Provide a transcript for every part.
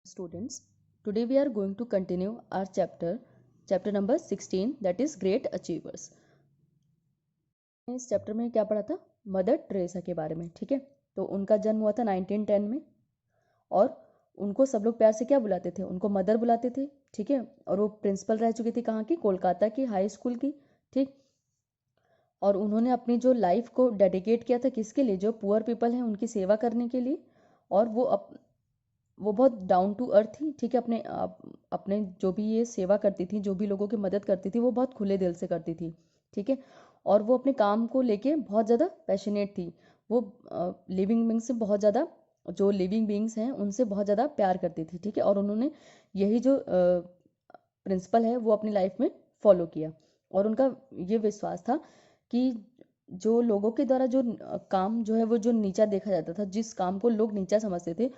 Students, today we are going to continue our chapter number 16, that is Great Achievers. इस chapter में क्या पढ़ा था? मदर टेरेसा के बारे में. ठीक है, तो उनका जन्म हुआ था 1910 में और उनको सब लोग प्यार से क्या बुलाते थे? उनको मदर बुलाते थे. ठीक है, और वो प्रिंसिपल रह चुकी थी कहाँ की? कोलकाता की हाई स्कूल की. ठीक, और उन्होंने अपनी जो लाइफ को डेडिकेट किया था किसके लिए? जो पुअर पीपल हैं उनकी सेवा करने के लिए. और वो बहुत डाउन टू अर्थ थी. ठीक है, अपने जो भी ये सेवा करती थी, जो भी लोगों की मदद करती थी, वो बहुत खुले दिल से करती थी. ठीक है, और वो अपने काम को लेके बहुत ज़्यादा पैशनेट थी. वो लिविंग बींग्स से बहुत ज़्यादा, जो लिविंग बींग्स हैं उनसे बहुत ज़्यादा प्यार करती थी. ठीक है, और उन्होंने यही जो प्रिंसिपल है वो अपनी लाइफ में फॉलो किया. और उनका ये विश्वास था कि जो लोगों के द्वारा जो काम जो है वो जो नीचा देखा जाता था, जिस काम को लोग नीचा समझते थे,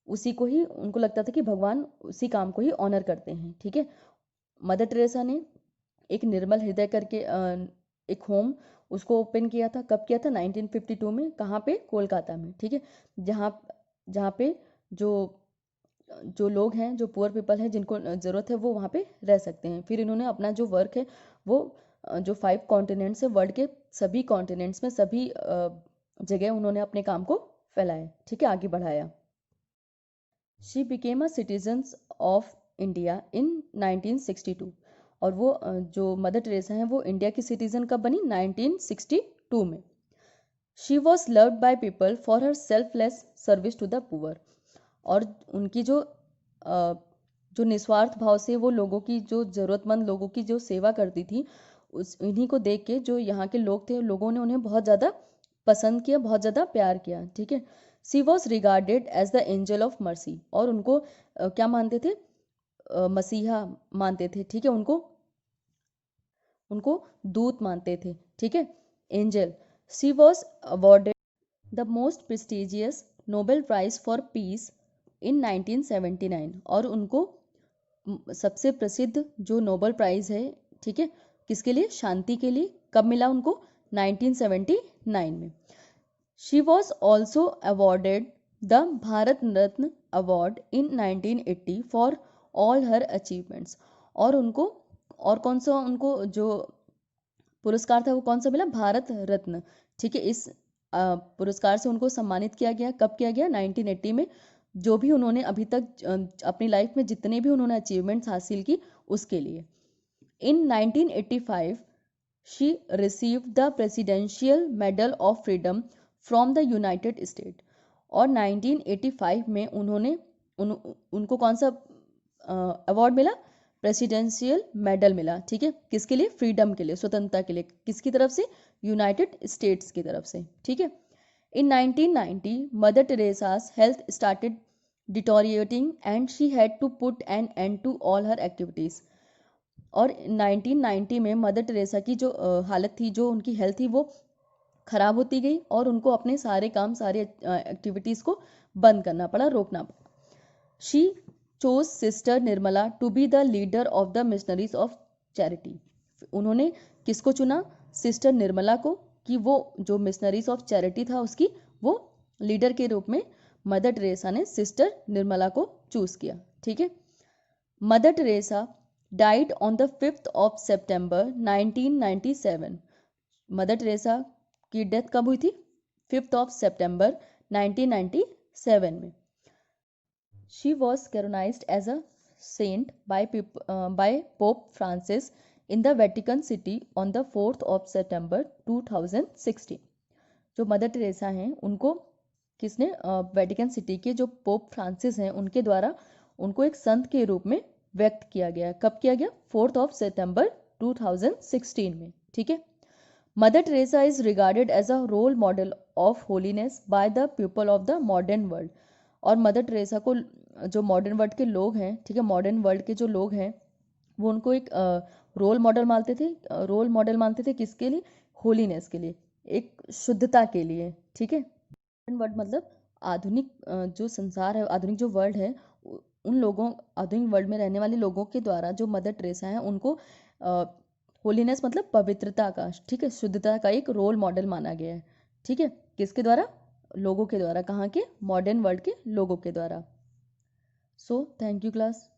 उसी को ही उनको लगता था कि भगवान उसी काम को ही ऑनर करते हैं. ठीक है, मदर टेरेसा ने एक निर्मल हृदय करके एक होम उसको ओपन किया था. कब किया था? 1952 में. कहाँ पे? कोलकाता में. ठीक है, जहाँ जहाँ पे जो जो लोग हैं, जो पुअर पीपल हैं, जिनको ज़रूरत है वो वहाँ पे रह सकते हैं. फिर इन्होंने अपना जो वर्क है वो जो 5 कॉन्टिनेंट्स है, वर्ल्ड के सभी कॉन्टिनेंट्स में सभी जगह उन्होंने अपने काम को फैलाया. ठीक है, आगे बढ़ाया. She became a citizens of India in 1962. और वो जो मदर टेरेसा हैं वो इंडिया की सिटीजन कब बनी? 1962 में. She was loved by people for her selfless service to the poor. और उनकी जो निस्वार्थ भाव से वो लोगों की, जो ज़रूरतमंद लोगों की जो सेवा करती थी, उस इन्हीं को देख के जो यहाँ के लोग थे, लोगों ने उन्हें बहुत ज़्यादा पसंद किया, बहुत ज़्यादा प्यार किया. ठीक है, she was regarded as the angel of mercy. और उनको क्या मानते थे? मसीहा मानते थे. ठीक है, उनको उनको दूत मानते थे. ठीक है, angel. She was awarded the most prestigious Nobel prize for peace in 1979. और उनको सबसे प्रसिद्ध जो नोबेल प्राइज है, ठीक है, किसके लिए? शांति के लिए. कब मिला उनको? 1979 में. She was also awarded the Bharat Ratna award in 1980 for all her achievements. और उनको और कौन सा उनको जो पुरस्कार था वो कौन सा मिला? भारत रत्न. ठीक है, इस पुरस्कार से उनको सम्मानित किया गया. कब किया गया? 1980 में. जो भी उन्होंने अभी तक अपनी लाइफ में जितने भी उन्होंने अचीवमेंट्स हासिल की उसके लिए. इन 1985 she received the presidential medal of freedom from the United state. और 1985 में उनको कौन सा अवार्ड मिला? प्रेसिडेंशियल मेडल मिला. ठीक है, किसके लिए? फ्रीडम के लिए, स्वतंत्रता के लिए. किसकी तरफ से? यूनाइटेड स्टेट्स की तरफ से. ठीक है, in 1990 mother Teresa's health started deteriorating and she had to put an end to all her activities. और 1990 में मदर टेरेसा की जो हालत थी, जो उनकी हेल्थ थी, वो खराब होती गई और उनको अपने सारे काम, सारे एक्टिविटीज़ को बंद करना पड़ा, रोकना पड़ा. She chose Sister Nirmala to be the leader of the Missionaries of Charity. उन्होंने किसको चुना? सिस्टर निर्मला को, कि वो जो मिशनरीज ऑफ चैरिटी था उसकी वो लीडर के रूप में मदर टेरेसा ने सिस्टर निर्मला को चूज किया. ठीक है, mother Teresa died on the 5th of September 1997. Mother Teresa की डेथ कब हुई थी? 5th of September 1997 में. She was canonized as a saint by Pope Francis in the Vatican City on the 4th of September 2016. जो mother Teresa हैं उनको किसने? Vatican city के जो पोप फ्रांसिस हैं उनके द्वारा उनको एक संत के रूप में व्यक्त किया गया. कब किया गया? 4th of September 2016 में. ठीक है, mother Teresa is regarded as a role model of holiness by the people of the modern world. और मदर टेरेसा को जो मॉडर्न वर्ल्ड के लोग हैं, ठीक है, मॉडर्न वर्ल्ड के जो लोग हैं वो उनको एक रोल मॉडल मानते थे. रोल मॉडल मानते थे किसके लिए? होलीनेस के लिए, एक शुद्धता के लिए. ठीक है, मॉडर्न वर्ल्ड मतलब आधुनिक जो संसार है, आधुनिक जो वर्ल्ड है, उन लोगों, आधुनिक वर्ल्ड में रहने वाले लोगों के द्वारा जो मदर टेरेसा है उनको होलीनेस मतलब पवित्रता का, ठीक है, शुद्धता का एक रोल मॉडल माना गया है. ठीक है, किसके द्वारा? लोगों के द्वारा. कहाँ के? मॉडर्न वर्ल्ड के लोगों के द्वारा. So thank you class.